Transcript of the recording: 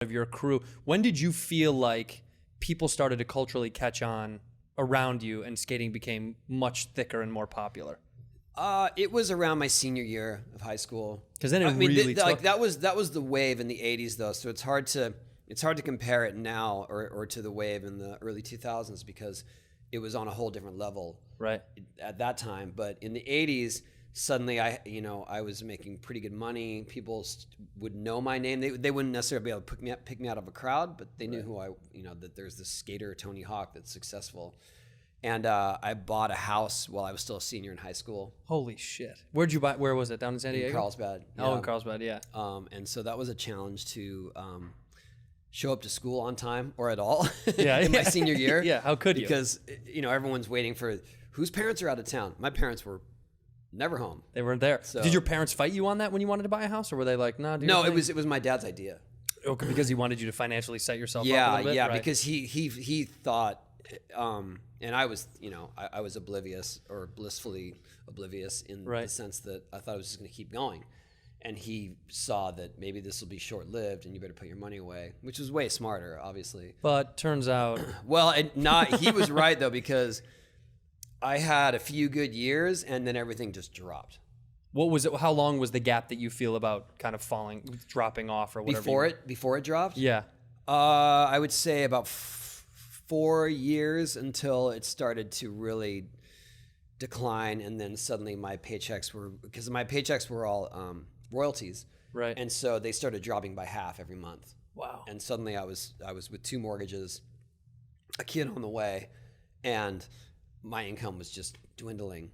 of your crew. When did you feel like people started to culturally catch on around you and skating became much thicker and more popular? It was around my senior year of high school. Because then really took... like that was the wave in the 80s though, so it's hard to compare it now or to the wave in the early 2000s because it was on a whole different level right at that time. But in the 80s, suddenly I was making pretty good money. People would know my name. They wouldn't necessarily be able to pick me out of a crowd, but they knew who that there's this skater, Tony Hawk, that's successful. And I bought a house while I was still a senior in high school. Holy shit. Where'd you buy? Where was it? Down in San Diego? In Carlsbad. Oh, in Carlsbad, yeah. And so that was a challenge to show up to school on time or at all in my senior year. Yeah, how could you? Because, everyone's waiting for whose parents are out of town. My parents were never home. They weren't there. So, did your parents fight you on that when you wanted to buy a house, or were they like, nah, dude? No, it was my dad's idea. Okay, because he wanted you to financially set yourself up a Yeah, little bit? yeah, right. because he thought, and I was, I was oblivious or blissfully oblivious in the sense that I thought I was just going to keep going. And he saw that maybe this will be short-lived and you better put your money away, which was way smarter, obviously. But turns out... Well, he was right, though, because I had a few good years and then everything just dropped. What was it? How long was the gap that you feel about kind of dropping off or whatever? Before it dropped? Yeah. I would say about 4 years until it started to really decline, and then suddenly my paychecks were all royalties, right? And so they started dropping by half every month. Wow! And suddenly I was with 2 mortgages, a kid on the way, and my income was just dwindling.